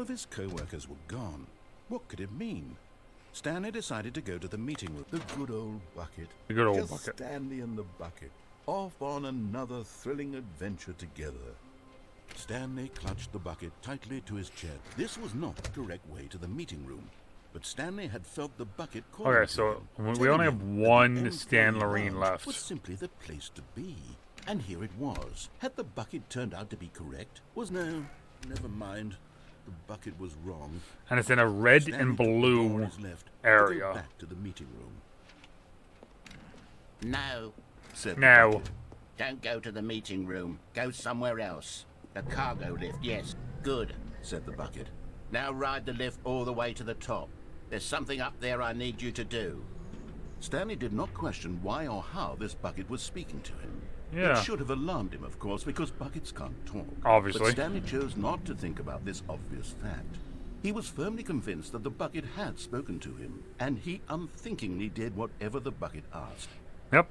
All of his co-workers were gone. What could it mean? Stanley decided to go to the meeting room. The good old bucket. The good old Just bucket. Stanley and the bucket, off on another thrilling adventure together. Stanley clutched the bucket tightly to his chest. This was not the correct way to the meeting room, but Stanley had felt the bucket calling Okay, to so him, we only have telling him that the one employee Stan Loreen lounge left. was simply the place to be. And here it was. Had the bucket turned out to be correct? No, never mind. The bucket was wrong. And it's in a red Stanley and took the door on blue his left to go area. back to the meeting room. No, Said the No. bucket. don't go to the meeting room. Go somewhere else. The cargo lift, yes. Good, Said the bucket. now ride the lift all the way to the top. There's something up there I need you to do. Stanley did not question why or how this bucket was speaking to him. Yeah. It should have alarmed him, of course, because buckets can't talk. Obviously. But Stanley chose not to think about this obvious fact. He was firmly convinced that the bucket had spoken to him, and he unthinkingly did whatever the bucket asked. Yep.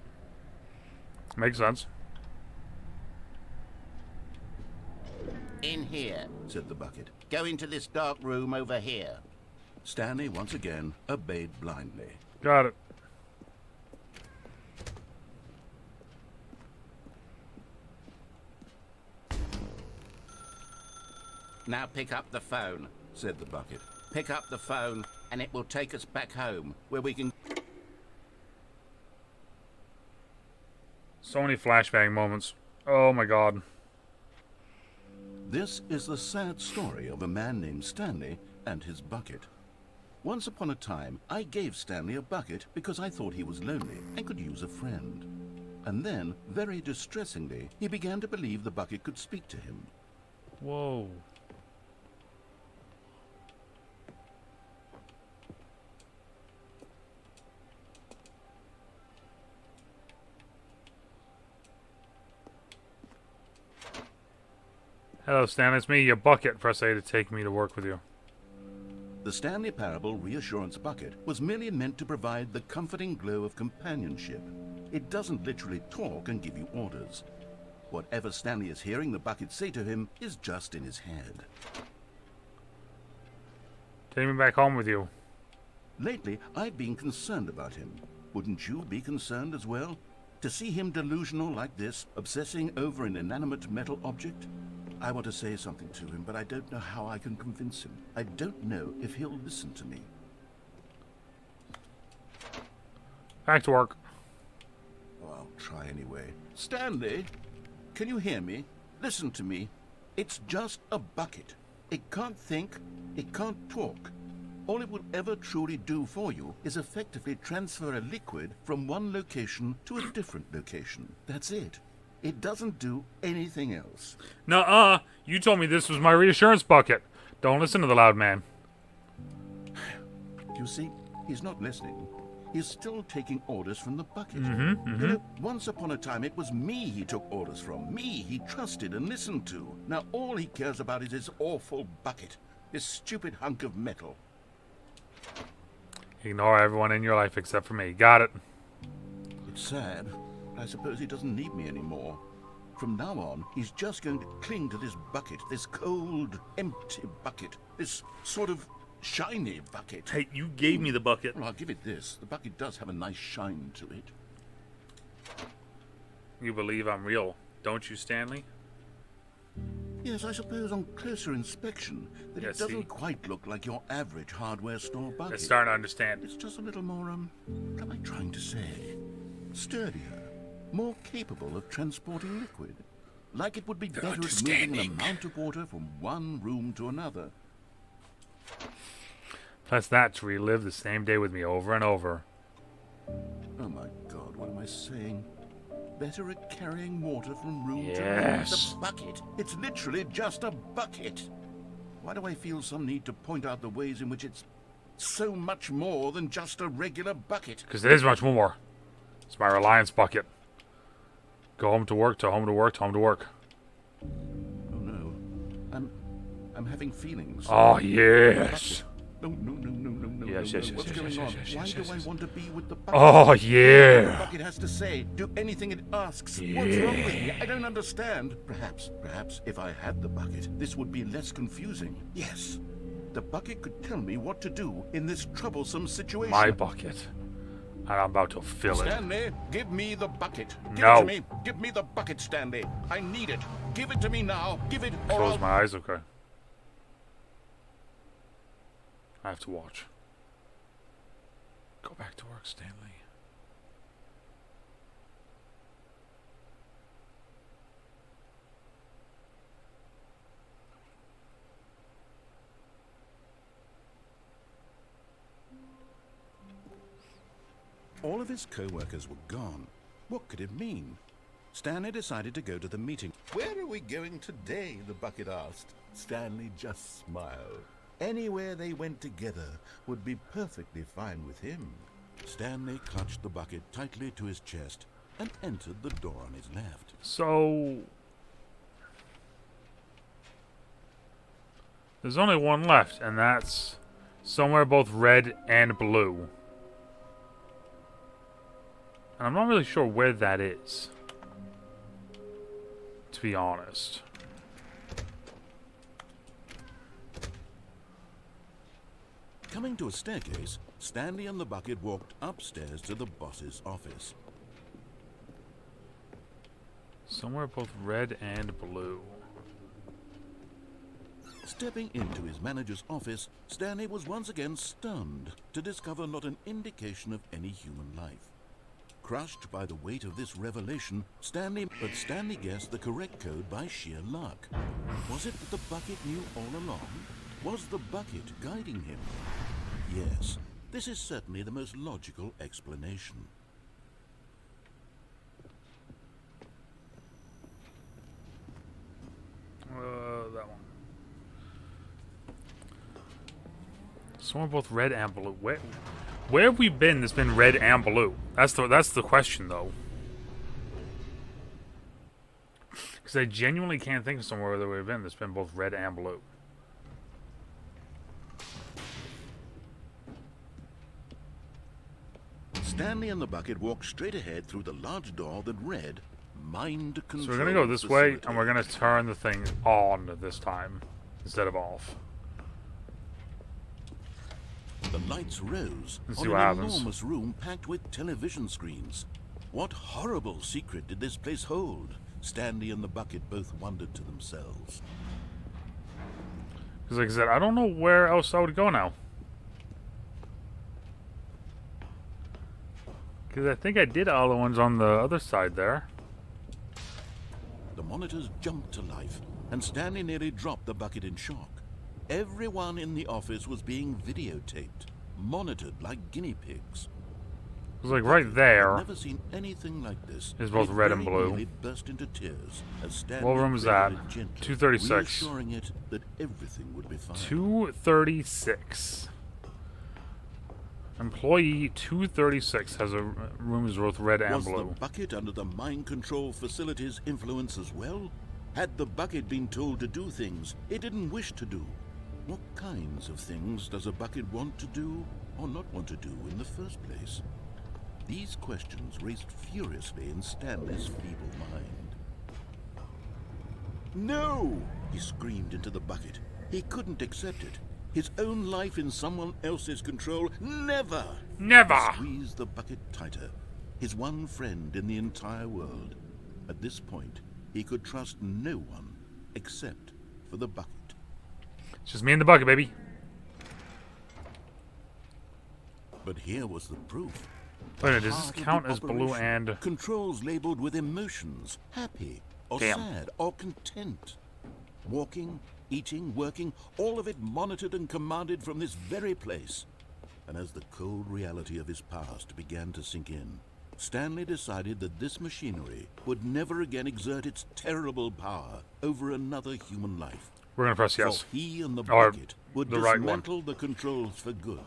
Makes sense. In here. Said the bucket. Go into this dark room over here. Stanley once again obeyed blindly. Got it. Now pick up the phone. Said the bucket. Pick up the phone, and it will take us back home, where we can... So many flashbang moments. Oh my god. This is the sad story of a man named Stanley and his bucket. Once upon a time, I gave Stanley a bucket because I thought he was lonely and could use a friend. And then, very distressingly, he began to believe the bucket could speak to him. Whoa. Hello, Stan. It's me, your bucket. Press A to take me to work with you. The Stanley Parable Reassurance Bucket was merely meant to provide the comforting glow of companionship. It doesn't literally talk and give you orders. Whatever Stanley is hearing the bucket say to him is just in his head. Take me back home with you. Lately, I've been concerned about him. Wouldn't you be concerned as well? To see him delusional like this, obsessing over an inanimate metal object? I want to say something to him, but I don't know how I can convince him. I don't know if he'll listen to me. Back to work. Oh, I'll try anyway. Stanley, can you hear me? Listen to me. It's just a bucket. It can't think, it can't talk. All it will ever truly do for you is effectively transfer a liquid from one location to a different location. That's it. It doesn't do anything else. Nuh-uh. You told me this was my reassurance bucket. Don't listen to the loud man. You see, he's not listening. He's still taking orders from the bucket. Mm-hmm, mm-hmm. You know, once upon a time, it was me he took orders from. Me he trusted and listened to. Now all he cares about is his awful bucket. This stupid hunk of metal. Ignore everyone in your life except for me. Got it. It's sad. I suppose he doesn't need me anymore. From now on, he's just going to cling to this bucket, this cold, empty bucket, this sort of shiny bucket. Hey, you gave me the bucket. Well, I'll give it this. The bucket does have a nice shine to it. You believe I'm real, don't you, Stanley? Yes, I suppose on closer inspection that Yeah, it doesn't see? quite look like your average hardware store bucket. It's starting to understand. It's just a little more, what am I trying to say? Sturdier, more capable of transporting liquid. Like it would be better at moving an amount of water from one room to another. Plus that to relive the same day with me over and over. Oh my God, what am I saying? Better at carrying water from room to room. Yes. The bucket. It's literally just a bucket. Why do I feel some need to point out the ways in which it's so much more than just a regular bucket? Because it is much more. It's my reliance bucket. Go home to work, to home to work, to home to work. Oh no. I'm having feelings. Oh, yes. No. Yes, no. yes, What's yes, going yes, on? yes, yes, Why yes, do yes, I yes. want to be with the bucket? Oh, The yeah. bucket has to say, do anything it asks. What's wrong with me? I don't understand. Perhaps if I had the bucket, this would be less confusing. Yes, The bucket could tell me what to do in this troublesome situation. My bucket. And I'm about to fill it. Stanley, give me the bucket. Give No. it to me. Give me the bucket, Stanley. I need it. Give it to me now. Give it or Close I'll... my eyes, okay. I have to watch. Go back to work, Stanley. All of his co-workers were gone. What could it mean? Stanley decided to go to the meeting. Where are we going today? The bucket asked. Stanley just smiled. Anywhere they went together would be perfectly fine with him. Stanley clutched the bucket tightly to his chest and entered the door on his left. So... there's only one left, and that's somewhere both red and blue. And I'm not really sure where that is, to be honest. Coming to a staircase, Stanley and the bucket walked upstairs to the boss's office. Somewhere both red and blue. Stepping into his manager's office, Stanley was once again stunned to discover not an indication of any human life. Crushed by the weight of this revelation, Stanley guessed the correct code by sheer luck. Was it that the bucket knew all along? Was the bucket guiding him? Yes, this is certainly the most logical explanation. That one. Somewhere both red and blue. Where have we been that's been red and blue? That's the question, though. Because I genuinely can't think of somewhere that we've been that's been both red and blue. Stanley and the bucket walked straight ahead through the large door that read, Mind Control. So we're gonna go this way, and we're gonna turn the thing on this time instead of off. The lights rose Let's on see an what happens. enormous room packed with television screens. What horrible secret did this place hold? Stanley and the bucket both wondered to themselves. Because, like I said, I don't know where else I would go now. Because I think I did all the ones on the other side there. The monitors jumped to life, and Stanley nearly dropped the bucket in shock. Everyone in the office was being videotaped, monitored like guinea pigs. It was like right there. I've never seen anything like this. Is both It red and very blue. nearly burst into tears as Stanley What room is cradled that? it gently, 236. reassuring it that everything would be fine. 236. Employee 236 has a room is both red and Was blue. the bucket under the mind control facility's influence as well? Had the bucket been told to do things it didn't wish to do? What kinds of things does a bucket want to do or not want to do in the first place? These questions raced furiously in Stanley's feeble mind. No! He screamed into the bucket. He couldn't accept it. His own life in someone else's control. Never! Never! He squeezed the bucket tighter. His one friend in the entire world. At this point, he could trust no one except for the bucket. It's just me and the bucket, baby. But here was the proof. Wait a minute, does Heart this of count the as blue operation. and... Controls labeled with emotions, happy or Damn. sad or content. Walking, eating, working, all of it monitored and commanded from this very place. And as the cold reality of his past began to sink in, Stanley decided that this machinery would never again exert its terrible power over another human life. We're gonna press yes. For he and the Or bucket would the right one. dismantle the controls for good.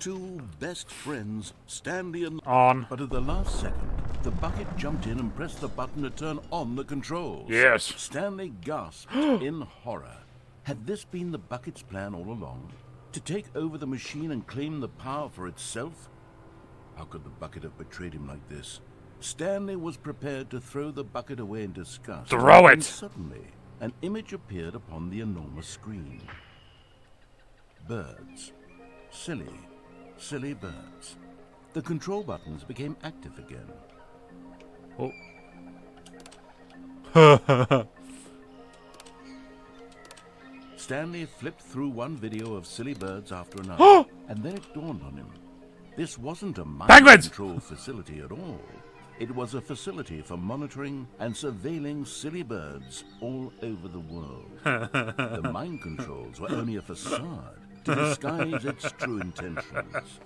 Two best friends, Stanley and... On. But at the last second, the bucket jumped in and pressed the button to turn on the controls. Yes. Stanley gasped in horror. Had this been the bucket's plan all along? To take over the machine and claim the power for itself? How could the bucket have betrayed him like this? Stanley was prepared to throw the bucket away in disgust. Throw it! And suddenly, an image appeared upon the enormous screen. birds. Silly, silly birds. The control buttons became active again. Oh. Stanley flipped through one video of silly birds after another, and then it dawned on him. This wasn't a mind Penguins! control facility at all. It was a facility for monitoring and surveilling silly birds all over the world. The mind controls were only a facade to disguise its true intentions.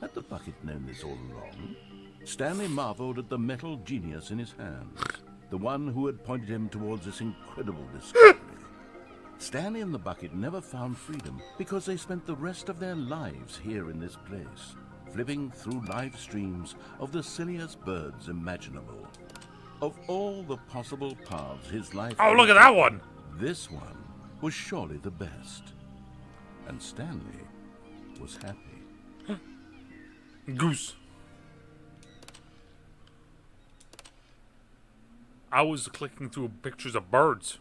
Had the bucket known this all along? Stanley marveled at the metal genius in his hands, the one who had pointed him towards this incredible discovery. Stanley and the bucket never found freedom because they spent the rest of their lives here in this place, flipping through live streams of the silliest birds imaginable. Of all the possible paths his life... Oh, look at that one! This one was surely the best. And Stanley was happy. Goose. I was clicking through pictures of birds.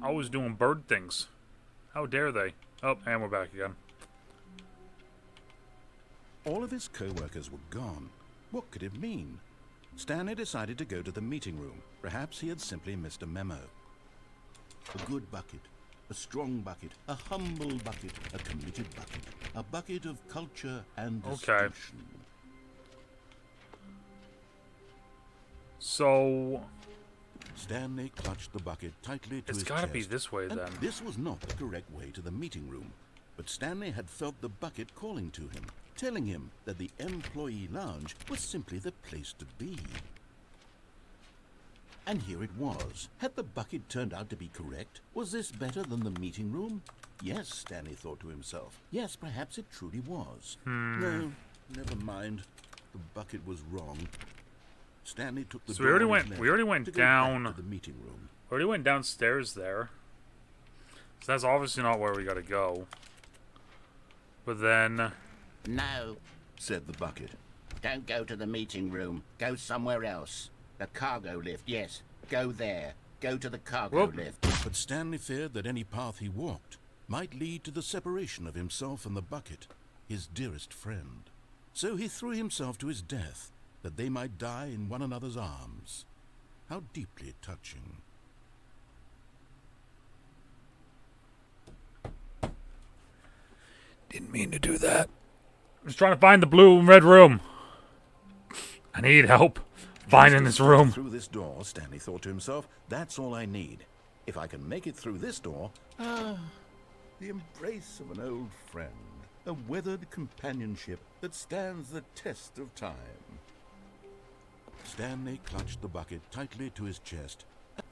I was doing bird things. How dare they? Oh, and we're back again. All of his co-workers were gone. What could it mean? Stanley decided to go to the meeting room. Perhaps he had simply missed a memo. A good bucket, a strong bucket, a humble bucket, a committed bucket, a bucket of culture and distinction. So... Stanley clutched the bucket tightly to his chest. It's gotta be this way, then. This was not the correct way to the meeting room, but Stanley had felt the bucket calling to him, telling him that the employee lounge was simply the place to be. And here it was. Had the bucket turned out to be correct? Was this better than the meeting room? Yes, Stanley thought to himself. Yes, perhaps it truly was. No, never mind. The bucket was wrong. Stanley took the So door we on his already left went to go down back to the meeting room. already went downstairs there. So that's obviously not where we gotta go. But then... No, said the bucket. don't go to the meeting room. Go somewhere else. The cargo lift, yes. Go there. Go to the cargo Whoop. lift. But Stanley feared that any path he walked might lead to the separation of himself and the bucket, his dearest friend. So he threw himself to his death, that they might die in one another's arms. How deeply touching. Didn't mean to do that. I'm just trying to find the blue and red room. I need help finding this room. Through this door, Stanley thought to himself, that's all I need. If I can make it through this door... the embrace of an old friend. A weathered companionship that stands the test of time. Stanley clutched the bucket tightly to his chest.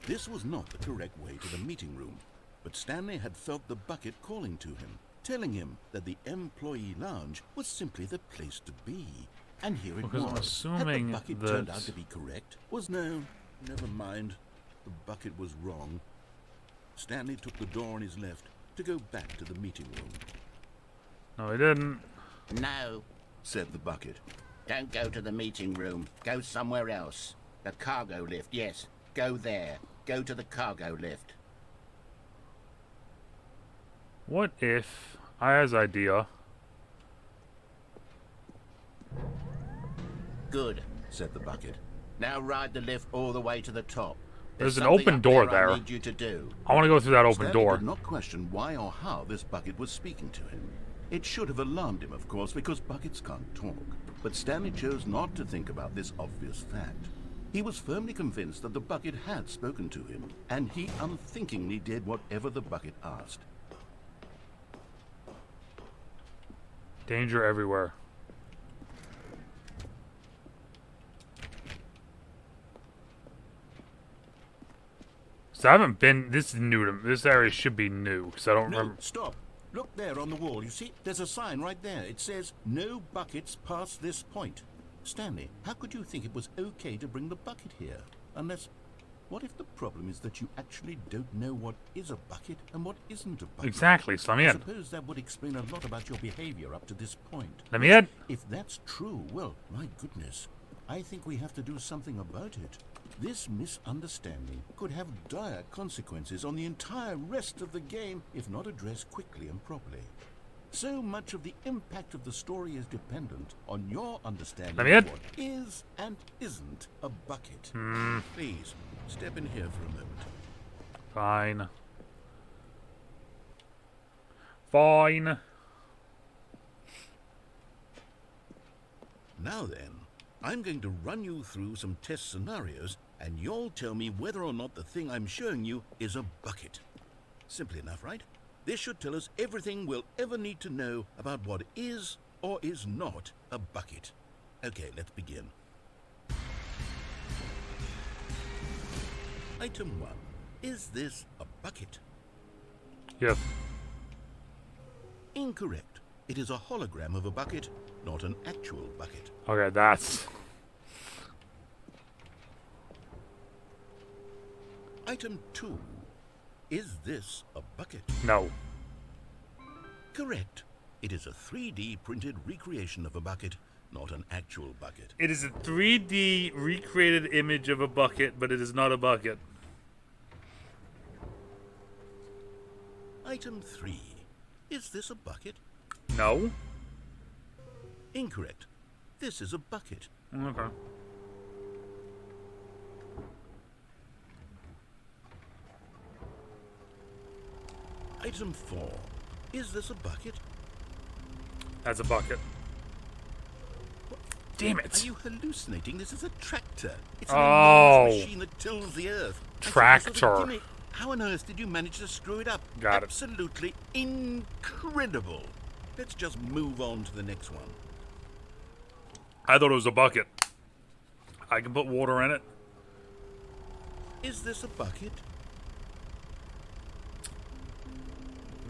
This was not the correct way to the meeting room, but Stanley had felt the bucket calling to him, telling him that the employee lounge was simply the place to be. And here it Because I'm was. assuming Had the bucket that... turned out to be correct? Was no, never mind. The bucket was wrong. Stanley took the door on his left to go back to the meeting room. No, he didn't. No, Said the bucket. don't go to the meeting room. Go somewhere else. The cargo lift, yes. Go there. Go to the cargo lift. What if I has idea? Good. Said the bucket. Now ride the lift all the way to the top. There's an something open up door I there. need you to do. I want to go through that open Stanley door. did not question why or how this bucket was speaking to him. It should have alarmed him, of course, because buckets can't talk. But Stanley chose not to think about this obvious fact. He was firmly convinced that the bucket had spoken to him, and he unthinkingly did whatever the bucket asked. Danger everywhere. So I haven't been. This is new to me. This area should be new because I don't No, remember. stop. Look there on the wall. You see, there's a sign right there. It says, no buckets past this point. Stanley, how could you think it was okay to bring the bucket here? Unless, what if the problem is that you actually don't know what is a bucket and what isn't a bucket? Exactly. So let me I in. suppose that would explain a lot about your behavior up to this point. Let me in. If that's true, well, my goodness, I think we have to do something about it. This misunderstanding could have dire consequences on the entire rest of the game if not addressed quickly and properly. So much of the impact of the story is dependent on your understanding Let me in. of what is and isn't a bucket. Please, step in here for a moment. Fine. Fine. Now then, I'm going to run you through some test scenarios, and you'll tell me whether or not the thing I'm showing you is a bucket. Simple enough, right? This should tell us everything we'll ever need to know about what is or is not a bucket. Okay, let's begin. Item 1. Is this a bucket? Yes. Incorrect. It is a hologram of a bucket, not an actual bucket. Okay, that's... Item 2. Is this a bucket? No. Correct. It is a 3D printed recreation of a bucket, not an actual bucket. It is a 3D recreated image of a bucket, but it is not a bucket. Item 3. Is this a bucket? No. Incorrect. This is a bucket. Okay. Item 4. Is this a bucket? That's a bucket. Damn Are it. you hallucinating? This is a tractor. It's an Oh. enormous machine that tills the earth. I Tractor. thought, sort of, gimme- How on earth did you manage to screw it up? Got it. Absolutely incredible. Let's just move on to the next one. I thought it was a bucket. I can put water in it. Is this a bucket?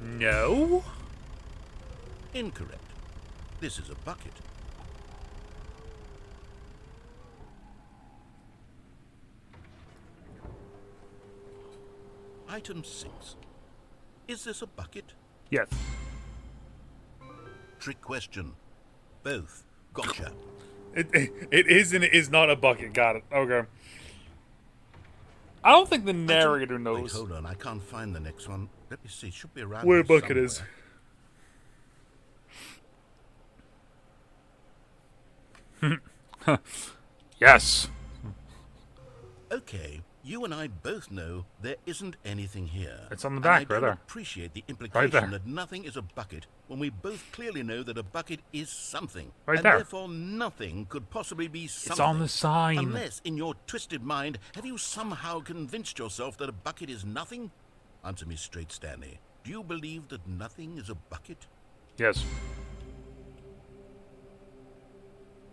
No. Incorrect. This is a bucket. Item 6. Is this a bucket? Yes. Trick question. Both. Gotcha. It is and it is not a bucket. Got it. Okay. I don't think the narrator Wait, knows hold on. I can't find the next one. Let me see. It should be around where a here bucket is. somewhere. Yes. Okay, you and I both know there isn't anything here. It's on the And back, I right don't there. appreciate the Right implication there. that nothing is a bucket when we both clearly know that a bucket is something. Right and there. therefore nothing could possibly be something. It's on the sign. Unless, in your twisted mind, have you somehow convinced yourself that a bucket is nothing? Answer me straight, Stanley. Do you believe that nothing is a bucket? Yes.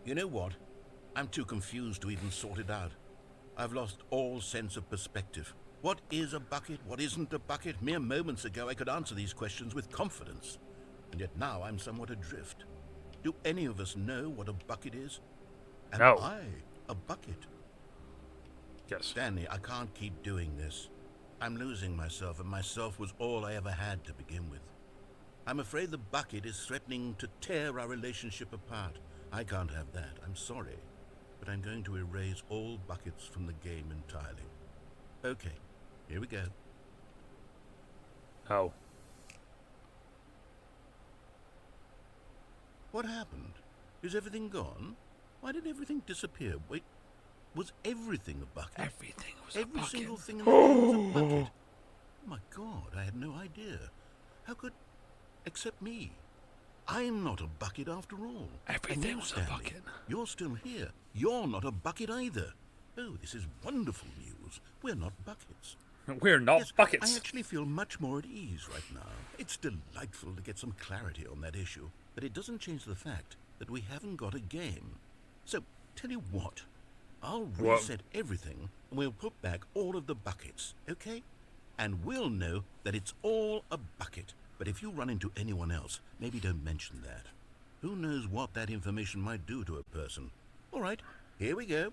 You know what? I'm too confused to even sort it out. I've lost all sense of perspective. What is a bucket? What isn't a bucket? Mere moments ago I could answer these questions with confidence. And yet now I'm somewhat adrift. Do any of us know what a bucket is? Am No. I a bucket? Yes. Stanley, I can't keep doing this. I'm losing myself, and myself was all I ever had to begin with. I'm afraid the bucket is threatening to tear our relationship apart. I can't have that. I'm sorry. But I'm going to erase all buckets from the game entirely. Okay, here we go. Oh. What happened? Is everything gone? Why did everything disappear? Wait, was everything a bucket? Everything was Every a bucket. single thing in the game was a bucket. Oh my God, I had no idea. How could... except me. I'm not a bucket after all. Everything And you, was a Stanley, bucket. You're still here. You're not a bucket either. Oh, this is wonderful news. We're not buckets. We're not Yes, buckets. I actually feel much more at ease right now. It's delightful to get some clarity on that issue, but it doesn't change the fact that we haven't got a game. So, tell you what, I'll What? reset everything and we'll put back all of the buckets, okay? And we'll know that it's all a bucket. But if you run into anyone else, maybe don't mention that. Who knows what that information might do to a person. All right, here we go.